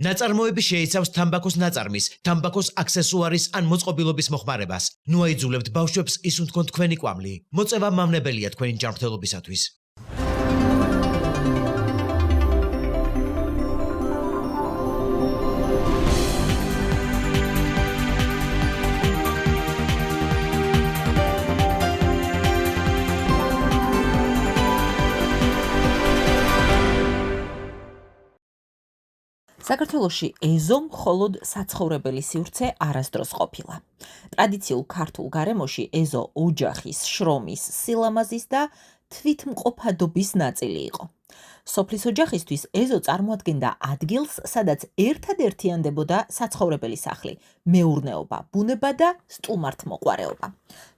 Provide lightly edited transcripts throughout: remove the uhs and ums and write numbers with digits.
ნაწარმოები შეიცავს თამბაქოს ნაწარმის, თამბაქოს აქსესუარის ან მოწყობილობის მოხმარებას. ნუ აიძულებთ ბავშვებს ისუნთქონ თქვენი კვამლი. მოწევა მამნებელია თქვენი ჯანმრთელობისათვის. საქართველოში ეზო მხოლოდ საცხოვრებელი სივრცე არასდროს ყოფილა. ტრადიციულ ქართულ გარემოში ეზო ოჯახის, შრომის, სილამაზის და თვითმყოფადობის ნაწილი იყო. სოფლის ოჯახისთვის ეზო წარმოადგენდა ადგილს, სადაც ერთადერთიანდებოდა საცხოვრებელი სახლი, მეურნეობა, ბუნება და სტუმართმოყვარეობა.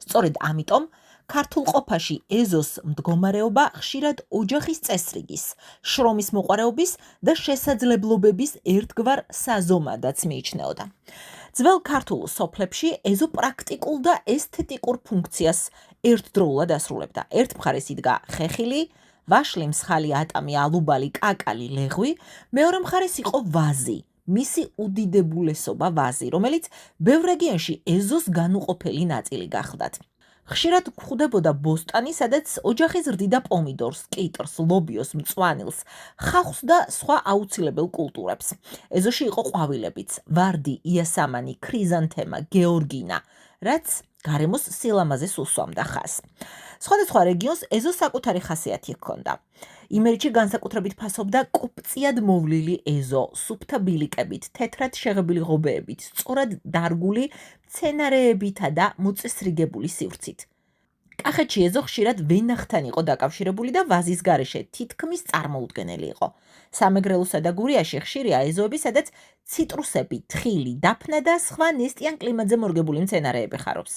სწორედ ამიტომ ქართულ ყოფაში ეზოს მდგომარეობა ხშირად ოჯახის წესრიგის, შრომის მოყვარეობის და შესაძლებლობების ერთგვარ საზომადაც მიიჩნეოდა. ძველ ქართულ სოფლებში ეზო პრაქტიკულ და ესთეტიკურ ფუნქციას ერთდროულად ასრულებდა. ერთ მხარეს იდგა ხეხილი, ვაშლი, მსხალი, ატამი, ალუბალი, კაკალი, ლეღვი, მეორე მხარეს იყო ვაზი, მისი უდიდებულესობა ვაზი, რომელიც ბევრ რეგიონში ეზოს განუყოფელი ნაწილი გახლდათ. ხშირად გვხვდებოდა ბოსტანი, სადაც ოჯახი ზრდიდა პომიდორს, კიტრს, ლობიოს, მწვანილს, ხავხს და სხვა აუცილებელ კულტურებს. ეზოში იყო ყვავილებიც, ვარდი, იასამანი, ქრიზანთემა, გეორგინა, რაც გარემოს სილამაზეს უსვამდა ხაზს. სხვადასხვა რეგიონს ეზო საკუთარი ხასიათი ჰქონდა. იმერეთში განსაკუთრებით ფასობდა კოპწიად მოვლილი ეზო, სუფთა ბილიკებით, თეთრად შეღებილი ღობეებით, სწორად დარგული მცენარეებითა და მოწესრიგებული სივრცით. კახეთში ეზო ხშირად ვენახთან იყო დაკავშირებული და ვაზის გარეშე თითქმის წარმოუდგენელი იყო. სამეგრელოსა და გურიაში ხშირია ეზოები, სადაც ციტრუსები, თხილი, დაფნა და სხვა ნესტიან კლიმატზე მორგებული მცენარეები ხარობს.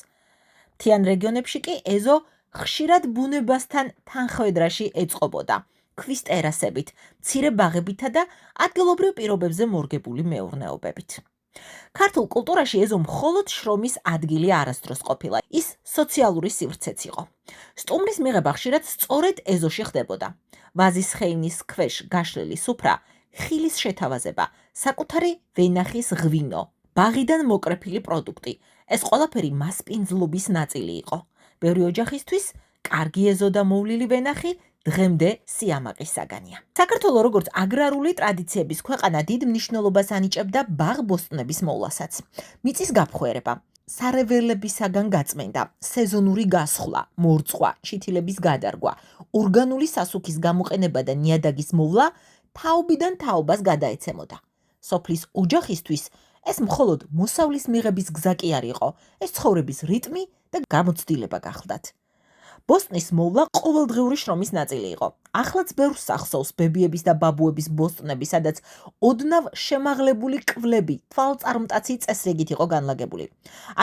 მთიან რეგიონებში კი ეზო ხშირად ბუნებასთან თანხვედრაში ეწყობოდა, ქვის ტერასებით, მცირე ბაღებითა და ადგილობრივ პირობებზე მორგებული მეურნეობებით. ქართულ კულტურაში ეზო მხოლოდ შრომის ადგილი არასდროს ყოფილა, ის სოციალური სივრცეც იყო. სტუმრის მიღება ხშირად სწორედ ეზოში ხდებოდა. ვაზის ხეივნის ქვეშ გაშლილი სუფრა, ხილის შეთავაზება, საკუთარი ვენახის ღვინო, ბაღიდან მოკრეფილი პროდუქტი, ეს ყველაფერი მასპინძლობის ნაწილი იყო. ბევრი ოჯახისთვის კარგი ეზო და მოვლილი ვენახი დღემდე სიამაყის საგანია. საქართველო როგორც აგრარული ტრადიციების ქვეყანა დიდ მნიშვნელობას ანიჭებდა ბაღ-ბოსტნების მოვლასაც. მიწის გაფხვერება, სარეველებისაგან გაწმენდა, სეზონური გასხლა, მორწყვა, ჩითილების გადარგვა, ორგანული სასუქის გამოყენება და ნიადაგის მოვლა თაობიდან თაობას გადაეცემოდა. სოფლის ოჯახისთვის ეს მხოლოდ მოსავლის მიღების გზა კი არ იყო, ეს ცხოვრების რიტმი და გამოცდილება გახლდათ. ბოსტნის მოვლა ყოველდღიური შრომის ნაწილი იყო. ახლაც ბევრს ახსოვს ბებიების და ბაბუების ბოსტნები, სადაც ოდნავ შემაღლებული კვლები თვალწარმტაცი წესრიგით იყო განლაგებული.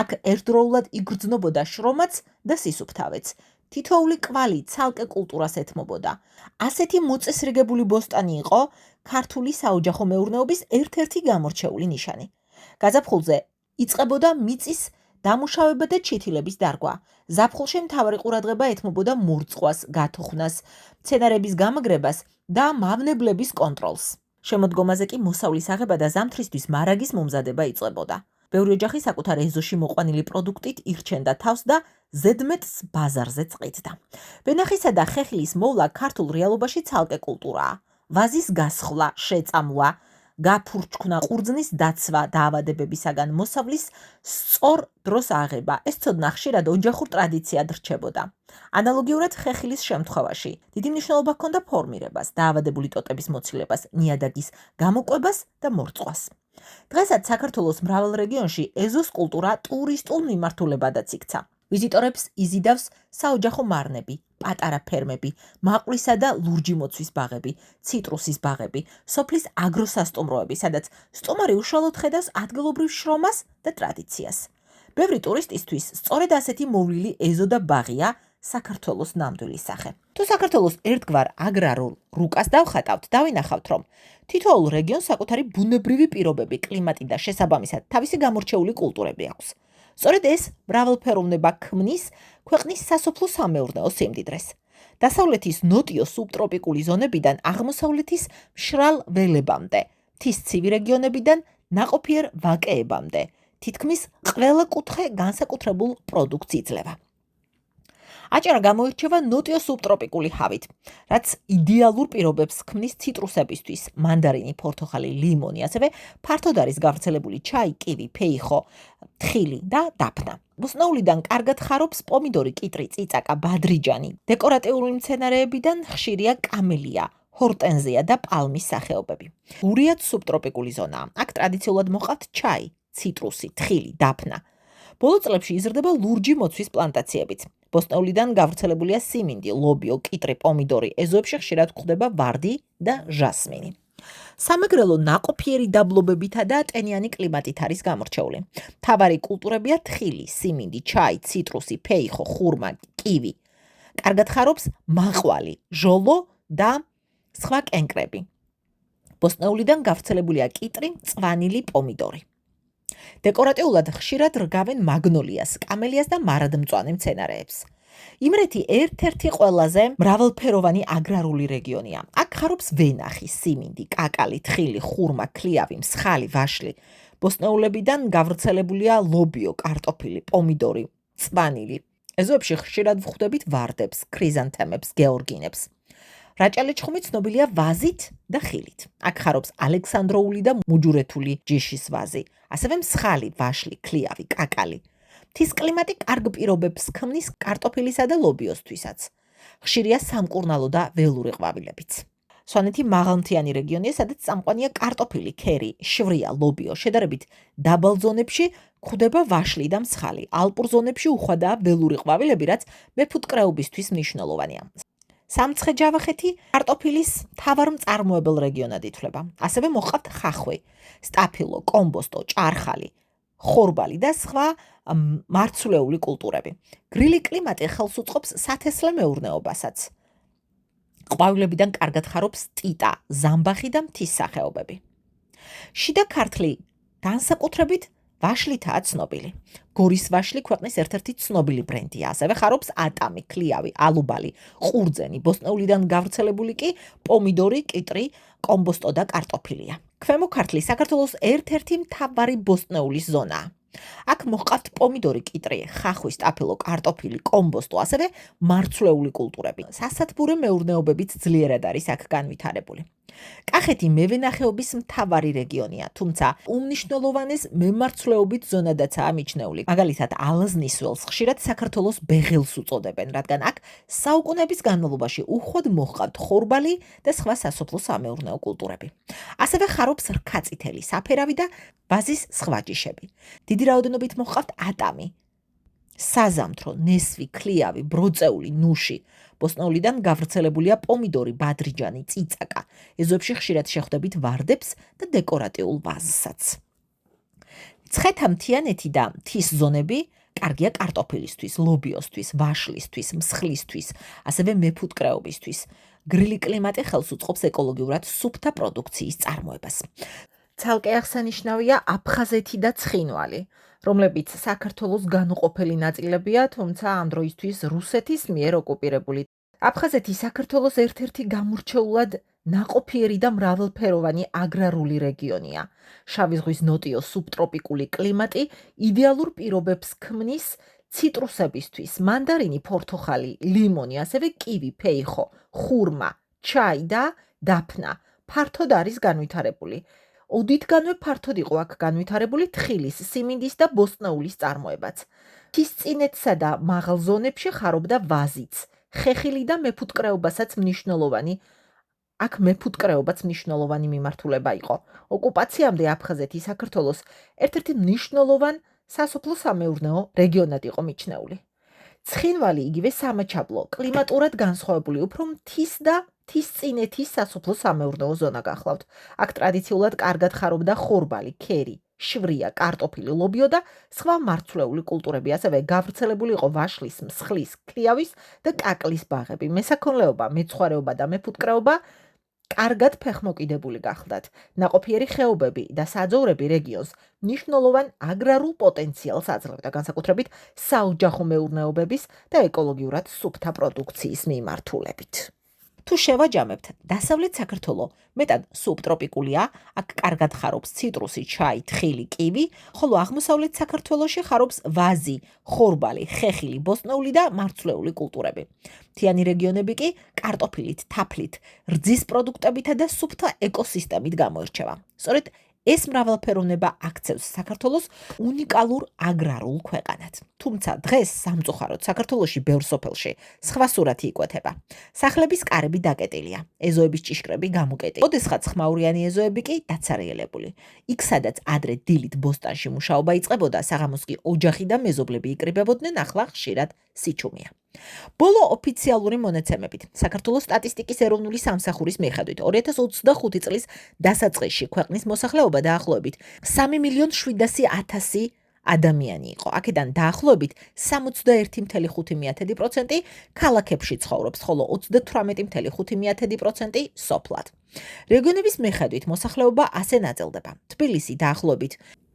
აქ ერთდროულად იგრძნობოდა შრომაც და სისუფთავეც. თითოეული კვალი ცალკე კულტურას ეთმობოდა. ასეთი მოწესრიგებული ბოსტანი იყო ქართული საოჯახო მეურნეობის ერთ-ერთი გამორჩეული ნიშანი. გაზაფხულზე იწყებოდა მიწის დამუშავება და ჩითილების დარგვა. ზაფხულში მთავარი ყურადღება ეთმობოდა მორწყვას, გათოხვნას, მცენარეების გამაგრებას და მავნებლების კონტროლს. შემოდგომაზე კი მოსავლის აღება და ზამთრისთვის მარაგის მომზადება იწყებოდა. ბევრი ოჯახი საკუთარ ეზოში მოყვანილი პროდუქტით ირჩენდა თავს და ზედმეტს ბაზარზე წყიდდა. ვენახისა და ხეხილის მოვლა ქართულ რეალობაში ცალკე კულტურაა. ვაზის გასხლა, შეწამლა, გაფურჩქნა, ყურძნის დაცვა, დაავადებებისაგან მოსავლის სწორ დროს აღება. ეს ცოდნა ხშირად ოჯახურ ტრადიციად რჩებოდა. ანალოგიურად ხეხილის შემთხვევაში დიდი მნიშვნელობა ჰქონდა ფორმირებას, დაავადებული ტოტების მოცილებას, ნიადაგის გამოკვებას და მორწყვას. დღესაც საქართველოს მრავალ რეგიონში ეზოს კულტურა ტურისტულ მიმართულებადაც იქცა. ვიზიტორებს იზიდავს საოჯახო მარნები, პატარა ფერმები, მაყვრისა და ლურჯი მოცვის ბაღები, ციტრუსის ბაღები, სოფლის აგროსასტუმროები, სადაც სტუმარი უშუალოდ ხედავს ადგილობრივ შრომას და ტრადიციას. ბევრი ტურისტისთვის სწორედ ასეთი მოვლილი ეზო და ბაღია საქართველოს ნამდვილი სახე. თუ საქართველოს ერთგვარ აგრარულ რუკას დავხატავთ, დავინახავთ, რომ თითოეულ რეგიონს საკუთარი ბუნებრივი პირობები, კლიმატი და შესაბამისად თავისი გამორჩეული კულტურები აქვს. სწორედ ეს მრავალფეროვნება ქმნის ქვეყნის სასოფლო სამეურნეო სიმდიდრეს. დასავლეთის ნოტიო სუბტროპიკული ზონებიდან აღმოსავლეთის მშრალ ველებამდე მთის ცივი რეგიონებიდან ნაყოფიერ ვაკეებამდე, თითქმის ყველა კუთხე განსაკუთრებულ პროდუქტს იძლევა. აჭარა გამოირჩევა ნოტიო სუბტროპიკული ჰავით, რაც იდეალურ პირობებს ქმნის ციტრუსებისთვის, მანდარინი, ფორთოხალი, ლიმონი, ასევე ფართოდ არის გავრცელებული ჩაი, კივი, ფეიხო, თხილი და დაფნა. ბოსტნეულიდან კარგად ხარობს პომიდორი, კიტრი, წიწაკა, ბადრიჯანი. დეკორატიული მცენარეებიდან ხშირია კამელია, ჰორტენზია და პალმის სახეობები. ურიად სუბტროპიკული ზონაა. აქ ტრადიციულად მოყავთ ჩაი, ციტრუსი, თხილი, დაფნა. ბოლო წლებში იზრდება ლურჯი მოცვის პლანტაციებიც. ბოსტნეულიდან გავრცელებულია სიმინდი, ლობიო, კიტრი, პომიდორი, ეზოებში ხშირად გვხვდება ვარდი და ჟასმინი. სამეგრელო ნაყოფიერი დაბლობებითა და ტენიანი კლიმატით არის გამორჩეული. მთავარი კულტურებია თხილი, სიმინდი, ჩაი, ციტრუსი, ფეიხო, ხურმა, კივი. კარგად ხარობს მაყვალი, ჟოლო და სხვა კენკრები. ბოსტნეულიდან გავრცელებულია კიტრი, მწვანილი, პომიდორი. დეკორატიულად ხშირად რგავენ მაგნოლიას, კამელიას და მარადმწვანე მცენარეებს. იმრეთი ერთ-ერთი ყველაზე მრავალფეროვანი აგრარული რეგიონია. აქ ხარობს ვენახი, სიმინდი, კაკალი, თხილი, ხურმა, ქლიავი, მსხალი, ვაშლი. ბოსტნეულებიდან გავრცელებულია ლობიო, კარტოფილი, პომიდორი, მწვანილი. ეზოებში ხშირად ვხვდებით ვარდებს, ქრიზანთემებს, გეორგინებს. რაჭა-ლეჩხუმი ცნობილია ვაზით და ხილით. აქ ხარობს ალექსანდროული და მუჯურეთული ჯიშის ვაზი, ასევე მსხალი, ვაშლი, ქლიავი, კაკალი. მთის კლიმატი კარგ პირობებს ქმნის კარტოფილისა და ლობიოსთვისაც. ხშირია სამკურნალო და ველური ყვავილებიც. სვანეთი მაღალმთიანი რეგიონია, სადაც წამყვანია კარტოფილი, ქერი, შვრია, ლობიო. შედარებით დაბალ ზონებში გვხვდება ვაშლი და მსხალი. ალპურ ზონებში უხვადაა ველური ყვავილები, რაც მეფუტკრეობისთვის მნიშვნელოვანია. სამცხე-ჯავახეთი კარტოფილის მთავარ მწარმოებელ რეგიონად ითვლება. ასევე მოჰყავთ ხახვი, სტაფილო, კომბოსტო, ჭარხალი, ხორბალი და სხვა მარცვლეული კულტურები. გრილი კლიმატი ხელს უწყობს სათესლე მეურნეობასაც. ყვავილებიდან კარგად ხარობს ტიტა, ზამბახი და მთის სახეობები. შიდა ქართლი განსაკუთრებით ვაშლითაა ცნობილი. გორის ვაშლი ქვეყნის ერთ-ერთი ცნობილი ბრენდია. ასევე ხარობს ატამი, ქლიავი, ალუბალი, ყურძენი. ბოსტნეულიდან გავრცელებული კი პომიდორი, კიტრი, კომბოსტო და კარტოფილია. ქვემო ქართლი საქართველოს ერთ-ერთი მთავარი ბოსტნეულის ზონაა. აქ მოჰყავთ პომიდორი, კიტრი, ხახვი, სტაფილო, კარტოფილი, კომბოსტო, ასევე მარცვლეული კულტურები. სასათბურე მეურნეობებიც ძლიერად არის აქ განვითარებული. კახეთი მევენახეობის მთავარი რეგიონია, თუმცა უმნიშვნელოვანეს მემარცვლეობით ზონადაცაა მიჩნეული. მაგალითად, ალაზნის ველს ხშირად საქართველოს ბეღელს უწოდებენ, რადგან აქ საუკუნეების განმავლობაში უხვად მოჰყავთ ხორბალი და სხვა სასოფლო-სამეურნეო კულტურები. ასევე ხარობს რქაწითელი, საფერავი და ვაზის სხვა ჯიშები. დიდი რაოდენობით მოჰყავთ ატამი, საზამთრო, ნესვი, ქლიავი, ბროწეული, ნუში. ბოსტნეულიდან გავრცელებულია პომიდორი, ბადრიჯანი, წიწაკა. ეზოებში ხშირად შეხვდებით ვარდებს და დეკორატიულ ვაზსაც. ცხეთა მთიანეთი და მთის ზონები კარგია კარტოფილისთვის, ლობიოსთვის, ვაშლისთვის, მსხლისთვის, ასევე მეფუტკრეობისთვის. გრილი კლიმატი ხელს უწყობს ეკოლოგიურად სუფთა პროდუქციის წარმოებას. ცალკე აღსანიშნავია აფხაზეთი და ცხინვალი, რომლებიც საქართველოს განუყოფელი ნაწილებია, თუმცა ამ დროისთვის რუსეთის მიერ ოკუპირებული. აფხაზეთი საქართველოს ერთ-ერთი გამორჩეულად ნაყოფიერი და მრავალფეროვანი აგრარული რეგიონია. შავი ზღვის ნოტიო სუბტროპიკული კლიმატი იდეალურ პირობებს ქმნის ციტრუსებისთვის, მანდარინი, ფორთოხალი, ლიმონი, ასევე კივი, ფეიხო, ხურმა, ჩაი და დაფნა. ფართოდ არის განვითარებული. ოდითგანვე ფართოდ იყო აქ განვითარებული თხილის, სიმინდის და ბოსტნეულის წარმოებაც. მთისწინეთსა და მაღალ ზონებში ხარობდა ვაზიც, ხეხილი და მეფუტკრეობასაც მნიშვნელოვანი. აქ მეფუტკრეობაც მნიშვნელოვანი მიმართულება იყო. ოკუპაციამდე აფხაზეთი საქართველოს ერთ-ერთი მნიშვნელოვან სასოფლო-სამეურნეო რეგიონად იყო მიჩნეული. ცხინვალი იგივე სამაჩაბლო, კლიმატურად განსხვავებული, უფრო მთის და მთისწინეთის სასოფლო-სამეურნეო ზონა გახლავთ. აქ ტრადიციულად კარგად ხარობდა ხორბალი, ქერი, შვრია, კარტოფილი, ლობიო და სხვა მარცვლეული კულტურები. ასევე გავრცელებული იყო ვაშლის, მსხლის, ქლიავის და კაკლის ბაღები. მესაქონლეობა, მეცხვარეობა და მეფუტკრეობა კარგად ფეხმოკიდებული გახლდათ. ნაყოფიერი ხეობები და საძოვრები რეგიონს მნიშვნელოვან აგრარულ პოტენციალს აძლევდა, განსაკუთრებით საოჯახო მეურნეობების და ეკოლოგიურად სუფთა პროდუქციის მიმართულებით. თუ შევაჯამებთ, დასავლეთ საქართველო მეტად სუბტროპიკულია, აქ კარგად ხარობს ციტრუსი, ჩაი, თხილი, კივი, ხოლო აღმოსავლეთ საქართველოში ხარობს ვაზი, ხორბალი, ხეხილი, ბოსტნეული და მარცვლეული კულტურები. მთიანი რეგიონები კი კარტოფილით, თაფლით, რძის პროდუქტებითა და სუფთა ეკოსისტემით გამოირჩევა. სწორედ ეს მრავალფეროვნება აქცევს საქართველოს უნიკალურ აგრარულ ქვეყანად. თუმცა დღეს სამწუხაროდ საქართველოში ბევრ სოფელში სხვა სურათი იკვეთება. სახლების კარები დაკეტილია, ეზოების ჭიშკრები გამოკეტილი. ოდესღაც ხმაურიანი ეზოები კი დაცარიელებული. იქ სადაც ადრე დილით ბოსტანში მუშაობა იწყებოდა, საღამოს კი ოჯახი და მეზობლები იკრიბებოდნენ, ახლა ხშირად სიჩუმეა. ბოლო ოფიციალური მონაცემებით, საქართველოს სტატისტიკის ეროვნული სამსახურის მიხედვით 2025 წლის დასაწყისში ქვეყნის მოსახლეობა დაახლოებით 3.700.000 ადამიანი იყო. აქედან დაახლოებით 61.5% ქალაქებში ცხოვრობს, ხოლო 38.5% სოფლად. რეგიონების მიხედვით მოსახლეობა ასე ნაწილდება. თბილისი დაახლოებით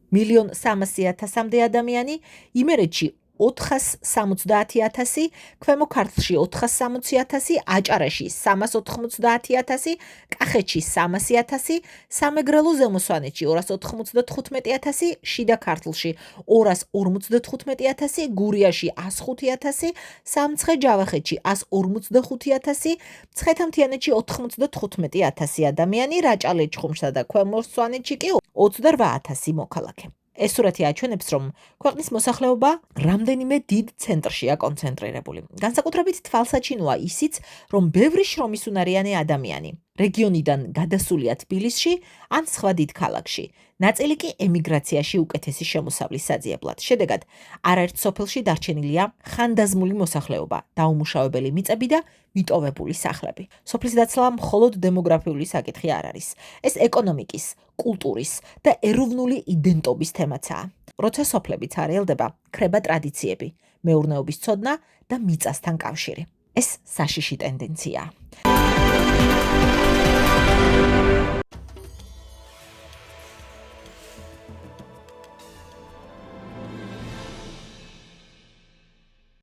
1.300.000-მდე ადამიანი, იმერეთში 470.000, ქვემო ქართლში 460.000, აჭარაში 390.000, კახეთში 300.000, სამეგრელო ზემო სვანეთში 295.000, შიდა ქართლში 255.000, გურიაში 105.000, სამცხე-ჯავახეთში 145.000, მცხეთა-მთიანეთში 95.000 ადამიანი, რაჭა-ლეჩხუმსა და ქვემო სვანეთში კი 28.000 მოქალაქე. ეს სურათი აჩვენებს, რომ ქვეყნის მოსახლეობა რამდენიმე დიდ ცენტრშია კონცენტრირებული. განსაკუთრებით თვალსაჩინოა ისიც, რომ ბევრი შრომისუნარიანი ადამიანი რეგიონიდან გადასულია თბილისში ან სხვა დიდ ქალაქში. ნაწილი კი ემიგრაციაში უკეთესი შემოსავლის საძიებლად. შედეგად, არაერთ სოფელში დარჩენილია ხანდაზმული მოსახლეობა, დაუმუშავებელი მიწები და მიტოვებული სახლები. სოფლის დაცლა მხოლოდ დემოგრაფიული საკითხი არ არის. ეს ეკონომიკის, კულტურის და ეროვნული იდენტობის თემაცაა. როცა სოფლები ცარიელდება, ქრება ტრადიციები, მეურნეობის ცოდნა და მიწასთან კავშირი. ეს საშიში ტენდენციაა.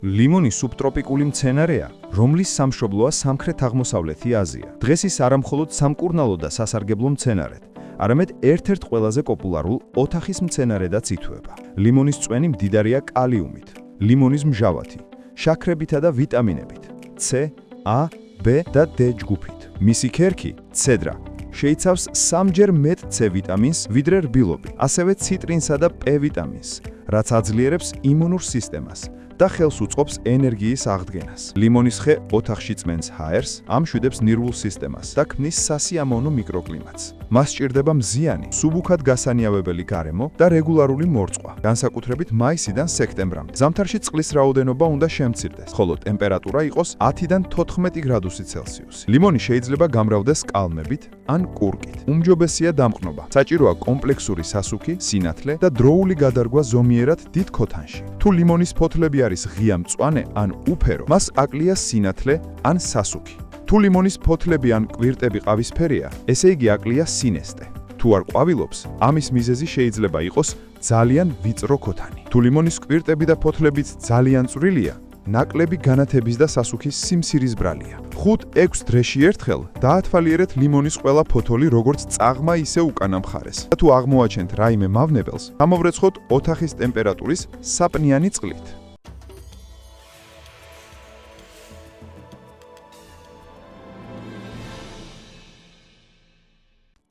ლიმონი სუბტროპიკული მცენარეა, რომლის სამშობლოა სამხრეთ-აღმოსავლეთი აზია. დღეს ის არა მხოლოდ სამკურნალო და სასარგებლო მცენარედ, არამედ ერთ-ერთ ყველაზე პოპულარულ ოთახის მცენარედაც ითვლება. ლიმონის წვენი მდიდარია კალიუმით, ლიმონის მჟავათი, შაქრებითა და ვიტამინებით, C, A, B და D ჯგუფით. მისი ქერქი, ცედრა, შეიცავს 3-ჯერ მეტ C ვიტამინს, ვიდრე რბილობი, ასევე ციტრინსა და P ვიტამინს, რაც აძლიერებს იმუნურ სისტემას და ხელს უწყობს ენერგიის აღდგენას. ლიმონის ხე ოთახში წმენს ჰაერს, ამშვიდებს ნერვულ სისტემას და ქმნის სასიამოვნო მიკროკლიმატს. მას სჭირდება მზიანი, სუბუქად გასანიავებელი გარემო და რეგულარული მორწყვა, განსაკუთრებით მაისიდან სექტემბრამდე. ზამთარში წყლის რაოდენობა უნდა შემცირდეს, ხოლო ტემპერატურა იყოს 10-დან 14 გრადუსი ცელსიუსი. ლიმონი შეიძლება გამრავლდეს კალმებით ან კურკით. უმჯობესია დამყნობა. საჭიროა კომპლექსური სასუქი, სინათლე და დროული გადარგვა ზომიერად დიდ ქოთანში. თუ ლიმონის ფოთლები არის ღია მწვანე ან უფერო, მას აკლია სინათლე ან სასუქი. თუ ლიმონის ფოთლები ან კვირტები ყავისფერია, ესე იგი აკლია სინესტე. თუ არ ყვავილობს, ამის მიზეზი შეიძლება იყოს ძალიან ვიწრო ქოთანი. თუ ლიმონის კვირტები და ფოთლებიც ძალიან წვრილია, ნაკლები განათების და სასუქის სიმცირის ბრალია. 5-6 დღეში ერთხელ დაათვალიერეთ ლიმონის ყველა ფოთოლი როგორც წაღმა, ისე უკანა მხარეს. და თუ აღმოაჩენთ რაიმე მავნებელს, ამოვრეცხოთ ოთახის ტემპერატურის საპნიანი წყლით.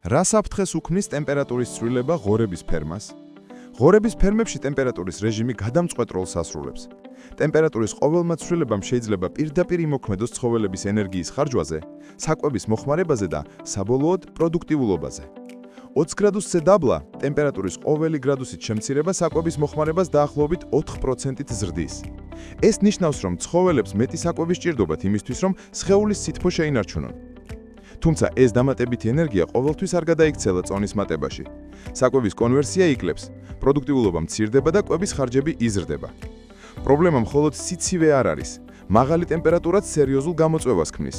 რა საფრთხეს უქმნის ტემპერატურის ცვლილება ღორების ფერმას? ღორების ფერმებში ტემპერატურის რეჟიმი გადამწყვეტ როლს ასრულებს. ტემპერატურის ყოველმა ცვლილებამ შეიძლება პირდაპირ იმოქმედოს ცხოველების ენერგიის ხარჯვაზე, საკვების მოხმარებაზე და საბოლოოდ პროდუქტიულობაზე. 20 გრადუსზე დაბლა ტემპერატურის ყოველი გრადუსით შემცირება საკვების მოხმარებას დაახლოებით 4%-ით ზრდის. ეს ნიშნავს, რომ ცხოველებს მეტი საკვები სჭირდებათ იმისთვის, რომ სხეულის სითბო შეინარჩუნონ. თუმცა ეს დამატებითი ენერგია ყოველთვის არ გადაიქცელა წონის მატებაში. საკვების კონვერსია იკლებს, პროდუქტიულობა მცირდება და კვების ხარჯები იზრდება. პრობლემა მხოლოდ სიცივე არ არის. მაღალი ტემპერატურაც სერიოზულ გამოწვევას ქმნის.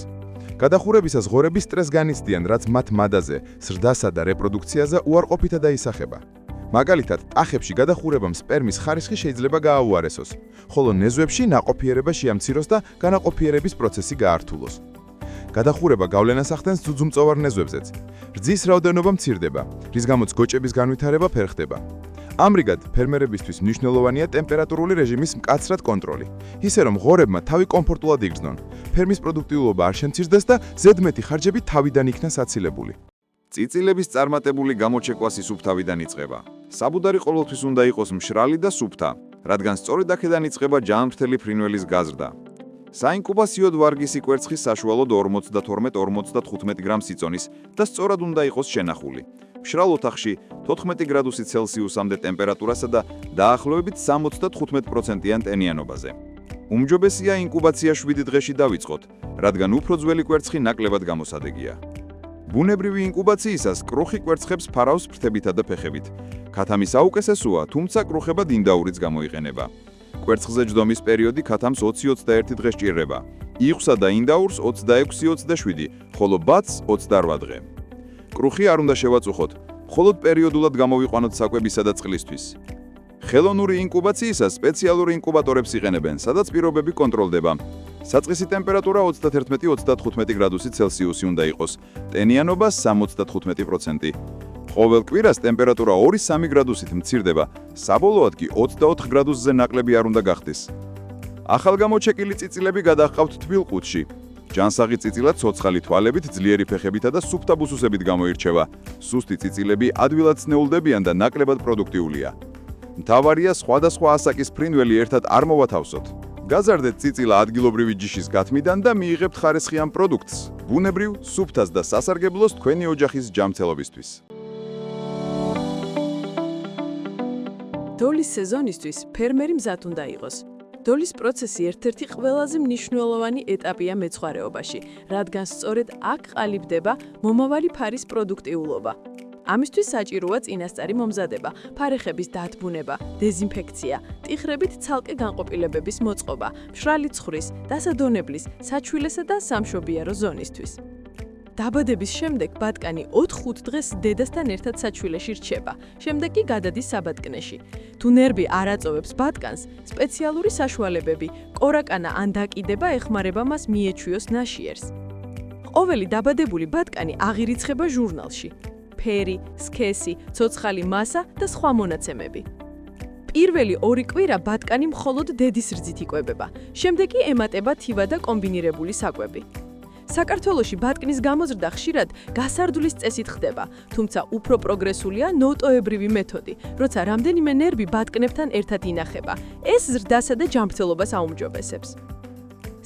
გადახურებისას ღორები სტრესს განიცდიან, რაც მათ მადაზე, ზრდასა და რეპროდუქციაზე უარყოფითად აისახება. მაგალითად, ტახებში გადახურებამ სპერმის ხარისხი შეიძლება გააუარესოს, ხოლო ნეზვებში ნაყოფიერება შეამციროს და განაყოფიერების პროცესი გაართულოს. გადახურება გავლენას ახდენს ძუძუმწოვარ ნეზვებზეც. რძის რაოდენობა მცირდება, რის გამოც გოჭების განვითარება ფერხდება. ამრიგად, ფერმერებისთვის მნიშვნელოვანია ტემპერატურული რეჟიმის მკაცრად კონტროლი, ისე რომ ღორებმა თავი კომფორტულად იგრძნონ, ფერმის პროდუქტიულობა არ შემცირდეს და ზედმეტი ხარჯები თავიდან იქნა საცილებული. წიწილების წარმატებული გამოჩეკვა სისუფთავიდან იწყება. საბუდარი ყოველთვის უნდა იყოს მშრალი და სუფთა, რადგან სწორედ აქედან იწყება ჯანმრთელი ფრინველის გაზრდა. საინკუბაციოდ ვარგისი კვერცხის საშუალოდ 42-55 გრამს იწონის და სწორად უნდა იყოს შენახული. მშრალ ოთახში 14 გრადუსი ცელსიუსამდე ტემპერატურასა და დაახლოებით 75%-იან ტენიანობაზე. უმჯობესია ინკუბაცია 7 დღეში დავიწყოთ, რადგან უფრო ძველი კვერცხი ნაკლებად გამოსადეგია. ბუნებრივი ინკუბაციისას კრუხი კვერცხებს ფარავს ფრთებითა და ფეხებით. ქათამი საუკეთესოა, თუმცა კრუხება დინდაურიც გამოიყენება. კვერცხზე ჯდომის პერიოდი ქათამს 20-21 დღე სჭირდება. იხსა და ინდაურს 26-27, ხოლო ბათს 28 დღე. კრუხი არ უნდა შევაწუხოთ, მხოლოდ პერიოდულად გამოვიყვანოთ საკვებისა და წყლისთვის. ხელოვნური ინკუბაციისას სპეციალური ინკუბატორებს იყენებენ, სადაც პირობები კონტროლდება. საწყისი ტემპერატურა 31-35 გრადუსი ცელსიუსი უნდა იყოს, ტენიანობა 75%. ყოველ კვირას ტემპერატურა 2-3 გრადუსით მცირდება, საბოლოოდ კი 24 გრადუსზე ნაკლები არ უნდა გახდეს. ახალგამოჩეკილი წიწილები გადაჰყავთ თბილ ყუთში. ჯანსაღი წიწილა ცოცხალი თვალებით, ძლიერი ფეხებითა და სუფთა ბუსუსებით გამოირჩევა. სუსტი წიწილები ადვილად სნეულდებიან და ნაკლებად პროდუქტიულია. მთავარია სხვადასხვა ასაკის ფრინველი ერთად არ მოვათავსოთ. გაზარდეთ წიწილა ადგილობრივი ჯიშის გათმიდან და მიიღებთ ხარისხიან პროდუქტს, ბუნებრივ, სუფთას და სასარგებლოს თქვენი ოჯახის ჯანმრთელობისთვის. დოლის სეზონისთვის ფერმერი მზად უნდა იყოს. დოლის პროცესი ერთ-ერთი ყველაზე მნიშვნელოვანი ეტაპია მეცხვარეობაში, რადგან სწორედ აქ ყალიბდება მომავალი ფარის პროდუქტიულობა. ამისთვის საჭიროა წინასწარი მომზადება, ფარეხების დათბუნება, დეზინფექცია, ტიხრებით ცალკე განყოფილებების მოწყობა, მშრალი ცხვრის, დასადონებლის, საჩვილესა და სამშობიარო ზონისთვის. დაბადების შემდეგ ბატკანი 4-5 დღეს დედასთან ერთად საჩვილეში რჩება, შემდეგ კი გადადის საბატკნეში. თუ ნერვი არ აწოვებს ბატკანს, სპეციალური საშუალებები, კორაკანა ან დაკიდება ეხმარება მას მიეჩვიოს ნაშიერს. ყოველი დაბადებული ბატკანი აღირიცხება ჟურნალში. ფერი, სქესი, ცოცხალი მასა და სხვა მონაცემები. პირველი 2 კვირა ბატკანი მხოლოდ დედის რძით იკვებება, შემდეგ კი ემატება თივა და კომბინირებული საკვები. საქართველოში ბატკნის გამოზრდა ხშირად გასარდულის წესით ხდება, თუმცა უფრო პროგრესულია ნოტოებრივი მეთოდი, როცა რამდენიმე ნერვი ბატკნებთან ერთად ინახება. ეს ზრდასა და ჯანმრთელობას აუმჯობესებს.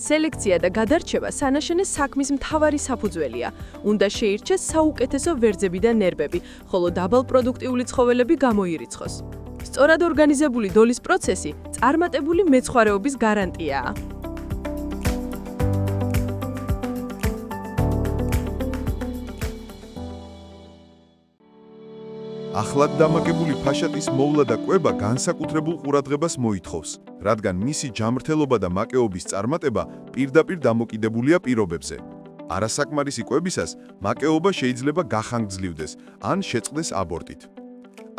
სელექცია და გადარჩევა სანაშენე საქმის მთავარი საფუძველია. უნდა შეირჩეს საუკეთესო ვერძები და ნერვები, ხოლო დაბალ პროდუქტიული ცხოველები გამოირიცხოს. სწორად ორგანიზებული დოლის პროცესი წარმატებული მეცხვარეობის გარანტიაა. ახლად დამაგებული ფაშატის მოვლა და კვება განსაკუთრებულ ყურადღებას მოითხოვს, რადგან მისი ჯანმრთელობა და მაკეობის წარმატება პირდაპირ დამოკიდებულია პირობებზე. არასაკმარისი კვებისას მაკეობა შეიძლება გახანგრძლივდეს ან შეწყდეს აბორტით.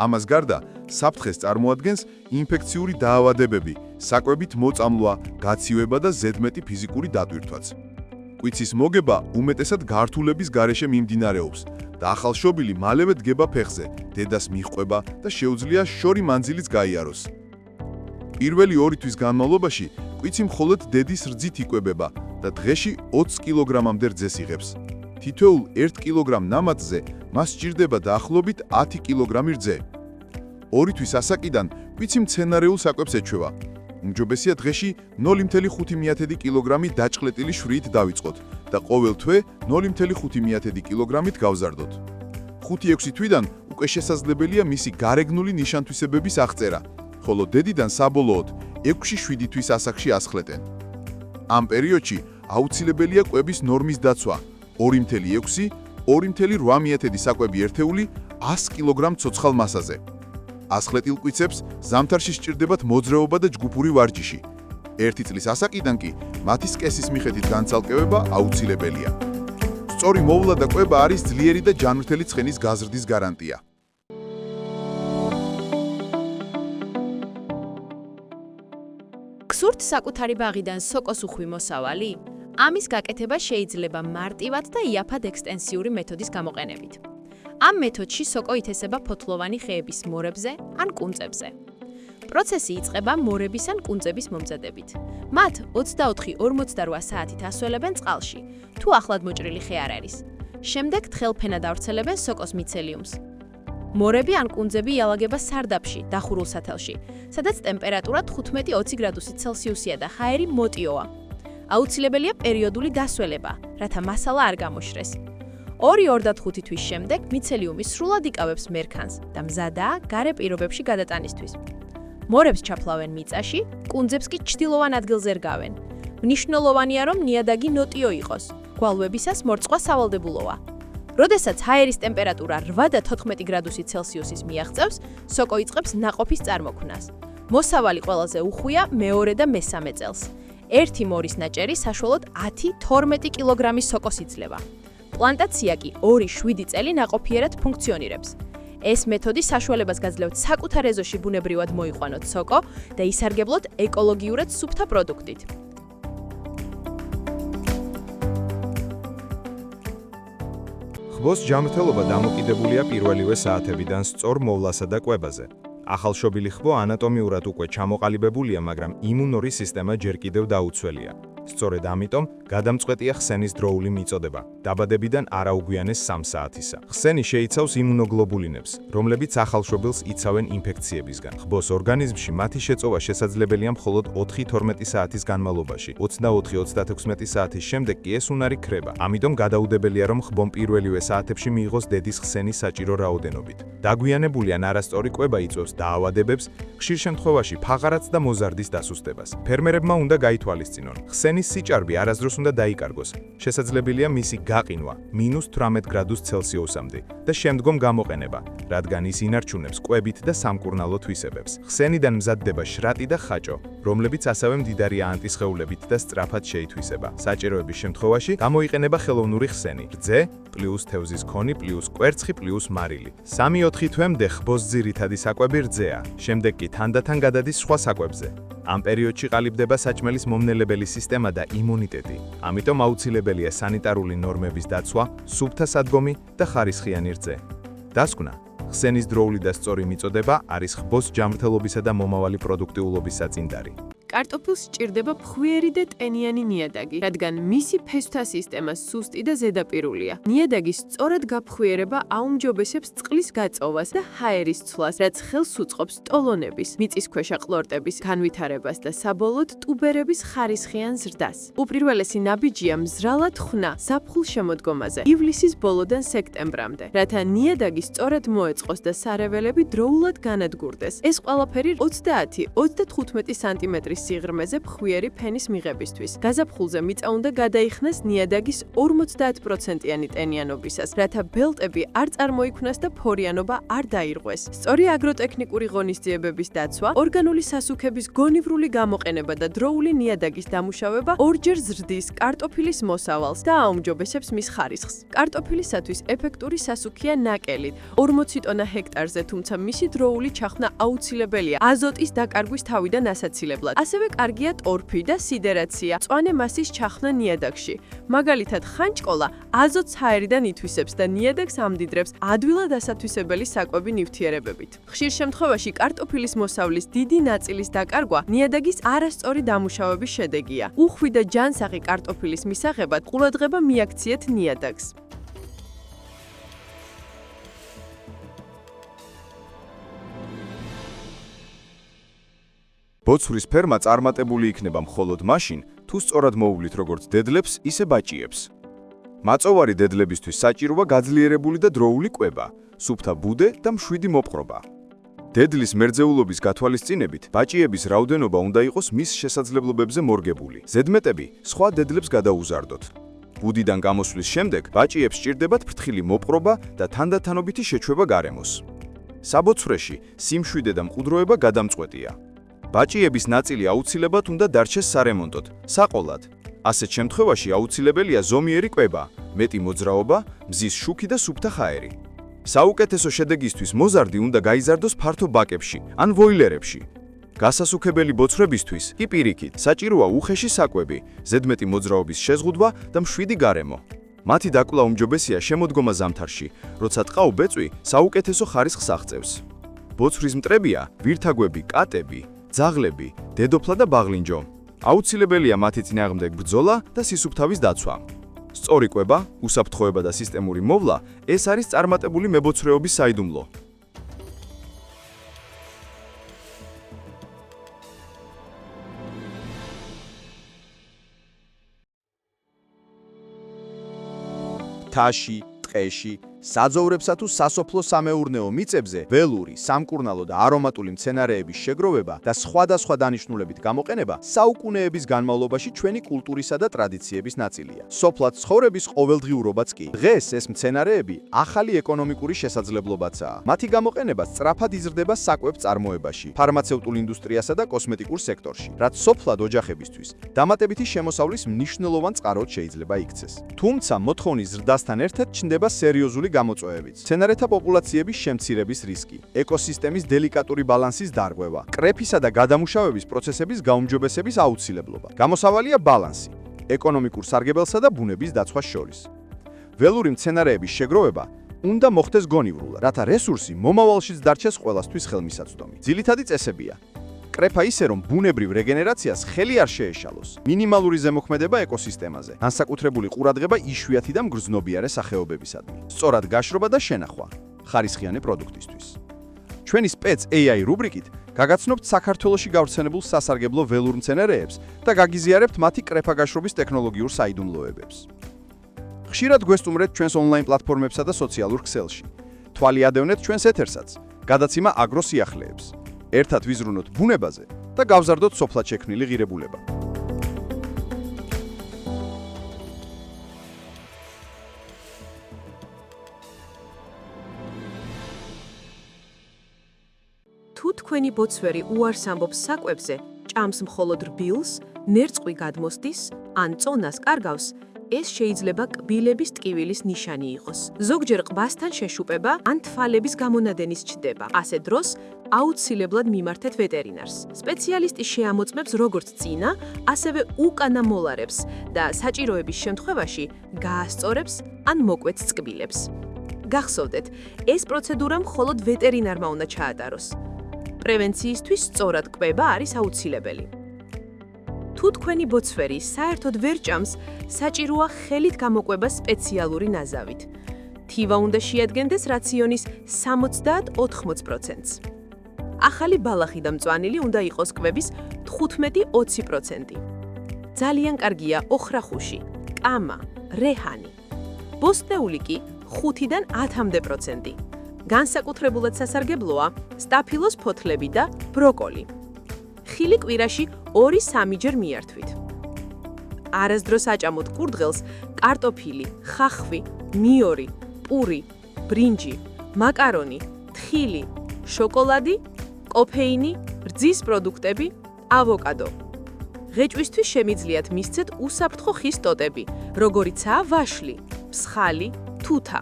ამას გარდა, საფრთხეს წარმოადგენს ინფექციური დაავადებები, საკვებით მოწამლვა, გაცივება და ზედმეტი ფიზიკური დატვირთვაც. კვიცის მოგება უმეტესად გართულების გარეშე მიმდინარეობს და ახალშობილი მალევე დგება ფეხზე, დედას მიჰყვება და შეუძლია შორი მანძილიც გაიაროს. პირველი 2 თვის განმავლობაში კვიცი მხოლოდ დედის რძით იკვებება და დღეში 20 კილოგრამამდე რძეს იღებს. თითოეულ 1 კილოგრამ ნამატზე მას სჭირდება დაახლოებით 10 კილოგრამი რძე. 2 თვის ასაკიდან კვიცი მცენარეულ საკვებს ეჩვევა. უმჯობესია დღეში 0,5 კილოგრამი დაჭყლეტილი შვრით დავიწყოთ და ყოველ თვე 0,5 კილოგრამით გავზარდოთ. 5-6 თვიდან უკვე შესაძლებელია მისი გარეგნული ნიშანთვისებების აღწერა, ხოლო დედიდან საბოლოოდ 6-7 თვის ასაკში ასხლეტენ. ამ პერიოდში აუცილებელია კვების ნორმის დაცვა 2,6-2,8 საკვები ერთეული 100 კილოგრამ ცოცხალ მასაზე. ასხლეტილ კვიცებს ზამთარში სჭირდებათ მოძრაობა და ჯგუფური ვარჯიში. 1 წლის ასაკიდან კი მათი სკესის მიხედვით განცალკევება აუცილებელია. სწორი მოვლა და კვება არის ძლიერი და ჯანმრთელი ცხენის გაზრდის გარანტია. გსურთ საკუთარი ბაღიდან სოკოს უხვი მოსავალი? ამის გაკეთება შეიძლება მარტივად და იაფად ექსტენსიური მეთოდის გამოყენებით. ამ მეთოდში სოკო ითესება ფოთლოვანი ხეების მორებზე ან კუნწებზე. პროცესი იწყება მორების ან კუნწების მომზადებით. მათ 24-48 საათით ასველებენ წყალში, თუ ახლად მოჭრილი ხე არ არის. შემდეგ თხელფენად ავრცელებენ სოკოს მიცელიუმს. მორები ან კუნძები იალაგება სარდაფში, დახურულ სათელში, სადაც ტემპერატურა 15-20 გრადუსი ცელსიუსია და ჰაერი მოტიოა. აუცილებელია პერიოდული დასველება, რათა მასალა არ გამოშრეს. 2-25 თვის შემდეგ მიცელიუმი სრულად იკავებს მერქანს და მზადაა გარე პირობებში გადატანისთვის. მორებს ჩაფლავენ მიწაში, კუნძებს კი ჩრდილოვან ადგილზე რგავენ. მნიშვნელოვანია, რომ ნიადაგი ნოტიო იყოს. გვალვებისას მორწყვა სავალდებულოა. როდესაც ჰაერის ტემპერატურა 8 და 14 გრადუსი ცელსიუსის მიაღწევს, სოკო იწყებს ნაყოფის წარმოქმნას. მოსავალი ყველაზე უხვია მეორე და მესამე წელს. ერთი მორის ნაჭერი საშუალოდ 10-12 კილოგრამის სოკოს იძლევა. პლანტაცია კი 2-7 წელი ნაყოფიერად ფუნქციონირებს. ეს მეთოდი საშუალებას გაძლევთ საკუთარ ეზოში ბუნებრივად მოიყვანოთ სოკო და ისარგებლოთ ეკოლოგიურად სუფთა პროდუქტით. ხბოს ჯანმრთელობა დამოკიდებულია პირველივე საათებიდან სწორ მოვლასა და კვებაზე. ახალშობილი ხბო ანატომიურად უკვე ჩამოყალიბებულია, მაგრამ იმუნური სისტემა ჯერ კიდევ დაუცველია. სწორედ ამიტომ გადამწყვეტია ხსენის დროული მიწოდება, დაბადებიდან არაუგვიანეს 3 საათისა. ხსენი შეიცავს იმუნოგლობულინებს, რომლებიც ახალშობილს იცავენ ინფექციებისგან. ხბოს ორგანიზმში მათი შეწოვა შესაძლებელია მხოლოდ 4-12 საათის განმავლობაში. 24-36 საათის შემდეგ კი ეს უნარი ქრება. ამიტომ გადაუდებელია, რომ ხბომ პირველივე საათებში მიიღოს დედის ხსენი საჭირო რაოდენობით. დაგვიანებული ან არასწორი კვება იწვევს დაავადებებს, ხშირ შემთხვევაში ფაღარაც და მოზარდის დასუსტებას. ფერმერებმა უნდა გაითვალისწინონ, ხსენის სიჭარბი არასდროს უნდა დაიკარგოს. შესაძლებელია მისი გაყინვა -18 გრადუს ცელსიუსამდე და შემდგომ გამოყენება, რადგან ის ინარჩუნებს კვებით და სამკურნალო თვისებებს. ხსენიდან მზადდება შრატი და ხაჭო, რომლებიც ასევე მდიდარია ანტისხეულებით და სწრაფად შეითვისება. საჭიროების შემთხვევაში გამოიყენება ხელოვნური ხსენი, რძე + თევზის ქონი + კვერცხი + მარილი. 3-4 თვემდე ხბოს ძირითადი საკვები რძეა, შემდეგ კი თანდათან გადადის სხვა საკვებზე. ამ პერიოდში ყალიბდება საჭმელის მომნელებელი სისტემა და იმუნიტეტი. ამიტომ აუცილებელია სანიტარული ნორმების დაცვა, სუფთა სადგომი და ხარისხიანი რძე. დასკვნა: ხსენის დროული და სწორი მიწოდება არის ხბოს ჯანმრთელობისა და მომავალი პროდუქტიულობის საწინდარი. კარტოფილს სჭირდება ფხვიერი და ტენიანი ნიადაგი, რადგან მისი ფესვთა სისტემა სუსტი და ზედაპირულია. ნიადაგის სწორად გაფხვიერება აუმჯობესებს წყლის გაწოვას და ჰაერის ცვლას, რაც ხელს უწყობს ტოლონების, მიწისქვეშა ყლორტების განვითარებას და საბოლოოდ ტუბერების ხარისხიან ზრდას. უპირველესი ნაბიჯია მზრალად ხნა ზაფხულ-შემოდგომაზე, ივლისის ბოლოდან სექტემბრამდე, რათა ნიადაგი სწორად მოეწყოს და სარეველები დროულად განადგურდეს. ეს ყველაფერი 30-35 სანტიმეტრის სიღრმეზე ფხვიერი ფენის მიღებისთვის. გაზაფხულზე მიწა უნდა გადაიხსნას ნიადაგის 50%-იანი ტენიანობისას, რათა ბელტები არ წარმოიქმნას და ფორიანობა არ დაირღვეს. სწორი აგროტექნიკური ღონისძიებების დაცვა, ორგანული სასუქების გონივრული გამოყენება და დროული ნიადაგის დამუშავება ორჯერ ზრდის კარტოფილის მოსავალს და აუმჯობესებს მის ხარისხს. კარტოფილისათვის ეფექტური სასუქია ნაკელით 40 ტონა ჰექტარზე, თუმცა მისი დროული ჩახსნა აუცილებელია აზოტის დაკარგვის თავიდან ასაცილებლად. ასევე კარგია ტორფი და სიდერაცია, მწვანე მასის ჩახსნა ნიადაგში. მაგალითად, ხანჭკოლა აზოტს ჰაერიდან ითვისებს და ნიადაგს ამდიდრებს ადვილად ასათვისებელი საკვები ნივთიერებებით. ხშირ შემთხვევაში კარტოფილის მოსავლის დიდი ნაწილის დაკარგვა ნიადაგის არასწორი დამუშავების შედეგია. უხვი და ჯანსაღი კარტოფილის მისაღებად ყურადღება მიაქციეთ ნიადაგს. ბოცვრის ფერმა წარმატებული იქნება მხოლოდ მაშინ, თუ სწორად მოუვლით როგორც დედლებს, ისე ბაჭიებს. მაწოვარი დედლებისთვის საჭიროა გაძლიერებული და დროული კვება, სუფთა ბუდე და მშვიდი მოპყრობა. დედლის მერძეულობის გათვალისწინებით, ბაჭიების რაოდენობა უნდა იყოს მის შესაძლებლობებზე მორგებული. ზედმეტები სხვა დედლებს გადაუზარდოთ. ბუდიდან გამოსვლის შემდეგ, ბაჭიებს სჭირდებათ ფრთხილი მოპყრობა და თანდათანობითი შეჩვევა გარემოს. საბოცვრეში სიმშვიდე და მყუდროება გადამწყვეტია. ბაჭიების ნაწილი აუცილებლად უნდა დარჩეს სარემონტოდ, საყოლად. ასეთ შემთხვევაში აუცილებელია ზომიერი კვება, მეტი მოძრაობა, მზის შუქი და სუფთა ჰაერი. საუკეთესო შედეგისთვის მოზარდი უნდა გაიზარდოს ფართო ბაკებში ან ვოილერებში. გასასუქებელი ბოცვრებისთვის კი პირიქით, საჭიროა უხეში საკვები, ზედმეტი მოძრაობის შეზღუდვა და მშვიდი გარემო. მათი დაკვლავა უმჯობესია შემოდგომა ზამთარში, როცა ტყაო ბეწვი საუკეთესო ხარისხს აღწევს. ბოცვრის მტრებია ვირთაგვები, კატები, ძაღლები, დედოფლა და ბაღლინჯო. აუცილებელია მათი წინააღმდეგ ბრძოლა და სისუფთავის დაცვა. სწორი კვება, უსაფრთხოება და სისტემური მოვლა ეს არის წარმატებული მებოცვრეობის საიდუმლო. თაში, ტყეში, საძოვრებსა თუ სასოფლო სამეურნეო მიწებზე ველური, სამკურნალო და არომატული მცენარეების შეგროვება და სხვადასხვა დანიშნულებით გამოყენება საუკუნეების განმავლობაში ჩვენი კულტურისა და ტრადიციების ნაწილია. სოფლად ცხოვრების ყოველდღიურობაც კი. დღეს ეს მცენარეები ახალი ეკონომიკური შესაძლებლობაცაა. მათი გამოყენება სწრაფად იზრდება საკვებ წარმოებაში, ფარმაცევტულ ინდუსტრიასა და კოსმეტიკურ სექტორში, რაც სოფლად ოჯახებისთვის დამატებითი შემოსავლის მნიშვნელოვან წყაროდ შეიძლება იქცეს. თუმცა მოთხოვნის ზრდასთან ერთად ჩნდება სერიოზული გამოწვევებით. მცენარეთა პოპულაციების შემცირების რისკი, ეკოსისტემის დელიკატური ბალანსის დარღვევა, კრეფისა და გადამუშავების პროცესების გაუმჯობესების აუცილებლობა. გამოსავალია ბალანსი ეკონომიკურ სარგებელსა და ბუნების დაცვას შორის. ველური მცენარეების შეგროვება უნდა მოხდეს გონივრულად, რათა რესურსი მომავალშიც დარჩეს ყველასთვის ხელმისაწვდომი. ძირითადი წესებია: კრეფა ისე, რომ ბუნებრივ რეგენერაციას ხელი არ შეეშალოს. მინიმალური ზემოქმედება ეკოსისტემაზე. განსაკუთრებული ყურადღება იშვიათი და მგრძნობიარე სახეობებისადმი. სწორად გაშრობა და შენახვა ხარისხიანი პროდუქტისთვის. ჩვენი სპეც AI რუბრიკით გაგაცნობთ საქართველოში გავრცელებულ სასარგებლო ველურ მცენარეებს და გაგიზიარებთ მათი კრეფა გაშრობის ტექნოლოგიურ საიდუმლოებებს. ხშირად გვესტუმრეთ ჩვენს ონლაინ პლატფორმებსა და სოციალურ ქსელში. თვალი ადევნეთ ჩვენს ეთერსაც, გადაცემა აგროსიახლეებს. ერთად ვიზრუნოთ ბუნებაზე და გავზარდოთ სოფლად შექმნილი ღირებულება. თუ თქვენი ბოცვერი უარს ამბობს საკვებზე, ჭამს მხოლოდ რბილს, ნერწყვი გადმოსდის ან წონას კარგავს, ეს შეიძლება კბილების ტკივილის ნიშანი იყოს. ზოგჯერ ყბასთან შეშუპება ან თვალების გამონადენის ჩნდება. ასე დროს აუცილებლად მიმართეთ ვეტერინარს. სპეციალისტი შეამოწმებს როგორც წინა, ასევე უკანა მოლარებს და საჭიროების შემთხვევაში გაასწორებს ან მოკვეთს კბილებს. გახსოვდეთ, ეს პროცედურა მხოლოდ ვეტერინარმა უნდა ჩაატაროს. პრევენციისთვის სწორად კვება არის აუცილებელი. თუ თქვენი ბოცვერი საერთოდ ვერ ჭამს, საჭიროა ხელით გამოკვება სპეციალური ნაზავით. თივა უნდა შეადგენდეს რაციონის 70-80%-ს. ახალი ბალახი და მწვანილი უნდა იყოს კვების 15-20%. ძალიან კარგია ოხრახუში, კამა, რეჰანი. ბოსტნეული კი 5-10%. განსაკუთრებულად სასარგებლოა სტაფილოს ფოთლები და ბროკოლი. ხილი კვირაში 2-3 ჯერ მიართვით. არასდროს აჭამოთ კურდღელს კარტოფილი, ხახვი, მიორი, პური, ბრინჯი, მაკარონი, თხილი, შოკოლადი, კოფეინი, რძის პროდუქტები, ავოკადო. ღეჭვისთვის შემიძლიათ მისცეთ უსაფრთხო ხის ტოტები, როგორიცაა ვაშლი, ფსხალი, თუთა.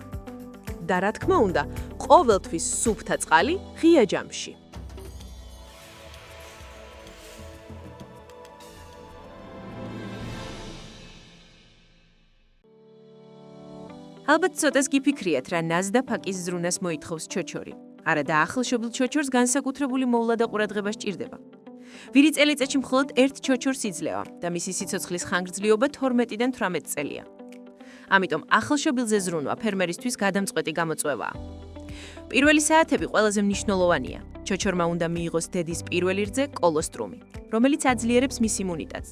და რა თქმა უნდა, ყოველთვის სუფთა წყალი ღია ჯამში. ალბათ ცოტას გიფიქრიათ, რა ნაზდა ფაკის ზრუნას მოითხოვს ჩოჩორი. არა და ახლშობილ ჩოჩორს განსაკუთრებული მოვლა და ყურადღება სჭირდება. ვირი წელიწადში მხოლოდ ერთ ჩოჩორს იძლევა და მისი სიცოცხლის ხანგრძლივობა 12-დან 18 წელია. ამიტომ ახლშობილზე ზრუნვა ფერმერისთვის გადამწყვეტი გამოწვევაა. პირველი საათები ყველაზე მნიშვნელოვანია. ჩოჩორმა უნდა მიიღოს დედის პირველი რძე კოლოსტრუმი, რომელიც აძლიერებს მის იმუნიტეტს.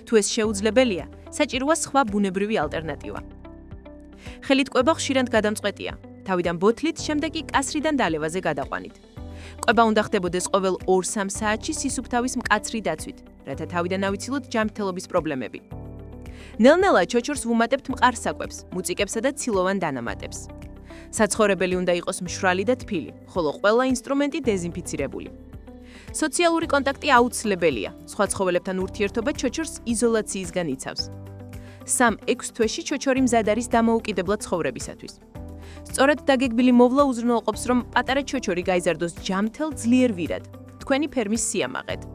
თუ ეს შეუძლებელია, საჭიროა სხვა ბუნებრივი ალტერნატივა. ხელით კვება ხშირად გადამწყვეტია. თავიდან ბოთლით, შემდეგ კი კასრიდან დალევაზე გადაყვანით. კვება უნდა ხდებოდეს ყოველ 2-3 საათში სისუფთავის მკაცრი დაცვით, რათა თავიდან ავიცილოთ ჯანმრთელობის პრობლემები. ნელ-ნელა ჩოჩორს ვუმატებთ მყარ საკვებს, მუწიკებსა და ცილოვან დანამატებს. საცხოვრებელი უნდა იყოს მშრალი და თბილი, ხოლო ყველა ინსტრუმენტი დეზინფიცირებული. სოციალური კონტაქტი აუცილებელია. სხვა ცხოველებთან ურთიერთობა ჩოჩორს იზოლაციისგან იცავს. 3-6 თვეში ჩოჩორი მზად არის დამოუკიდებლად ცხოვრებისათვის. სწორედ დაგეგმილი მოვლა უზრუნველყოფს, რომ პატარა ჩოჩორი გაიზარდოს ჯამთელ ძლიერ ვირად, თქვენი ფერმის სიამაყედ.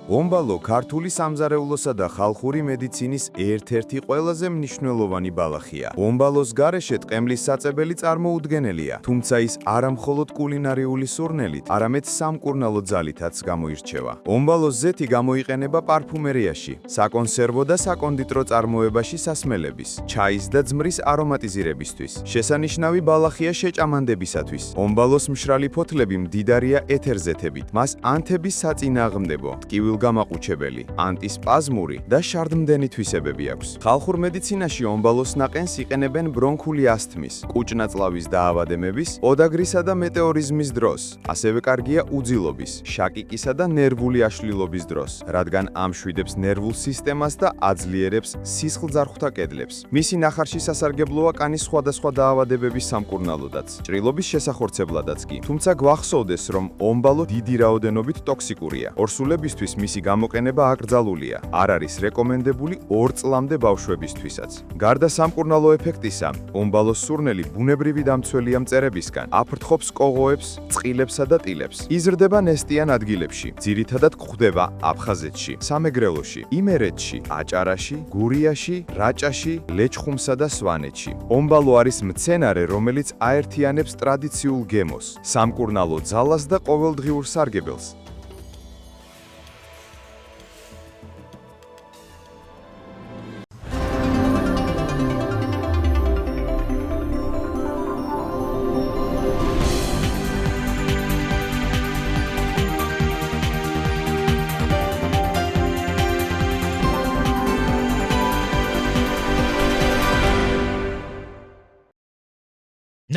ომბალო ქართული სამზარეულოსა და ხალხური მედიცინის ერთ-ერთი ყველაზე მნიშვნელოვანი ბალახია. ომბალოს გარეშე ტყემლის საწებელი წარმოუდგენელია, თუმცა ის არა მხოლოდ კულინარიული სურნელით, არამედ სამკურნალო ძალითაც გამოირჩევა. ომბალოს ზეთი გამოიყენება პარფუმერიაში, საკონსერვო და საკონდიტრო წარმოებაში სასმელების, ჩაის და ძმრის არომატიზირებისთვის. შესანიშნავი ბალახია შეჭამანდებისათვის. ომბალოს მშრალი ფოთლები მდიდარია ეთერზეთებით, მას ანთების საწინააღმდეგო, გამაყუჩებელი, ანტისპაზმური და შარდმდენი თვისებები აქვს. ხალხურ მედიცინაში ომბალოს ნაყენს იყენებენ ბრონქული ასთმის, კუჭნაწლავის დაავადებების, ოდაგრისა და მეტეორიზმის დროს. ასევე კარგია უძილობის, შაკიკისა და ნერვული აშლილობის დროს, რადგან ამშვიდებს ნერვულ სისტემას და აძლიერებს სისხლძარღვთა კედლებს. მისი ნახარში სასარგებლოა კანის სხვადასხვა დაავადებების სამკურნალოდაც, ჭრილობის შესახორცებლადაც კი. თუმცა გვახსოვდეს, რომ ომბალო დიდი რაოდენობით ტოქსიკურია. ორსულებისთვის მისი გამოყენება აკრძალულია. არ არის რეკომენდებული 2 წლამდე ბავშვებისთვისაც. გარდა სამკურნალო ეფექტისა, ომბალოს სურნელი ბუნებრივი დამცველია მწერებისგან, აფრთხობს კოღოებს, წყილებსა და ტილებს. იზრდება ნესტიან ადგილებში, ძირითადად გვხვდება აფხაზეთში, სამეგრელოში, იმერეთში, აჭარაში, გურიაში, რაჭაში, ლეჩხუმსა და სვანეთში. ომბალო არის მცენარე, რომელიც აერთიანებს ტრადიციულ გემოს, სამკურნალო ძალას და ყოველდღიურ სარგებელს.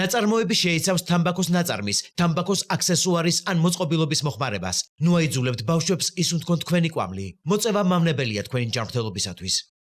ნაწარმოები შეიცავს თამბაქოს ნაწარმის, თამბაქოს აქსესუარის ან მოწყობილობის მოხმარებას. ნუ აიძულებთ ბავშვებს ისუნთქონ თქვენი კვამლი. მოწევა მავნებელია თქვენი ჯანმრთელობისათვის.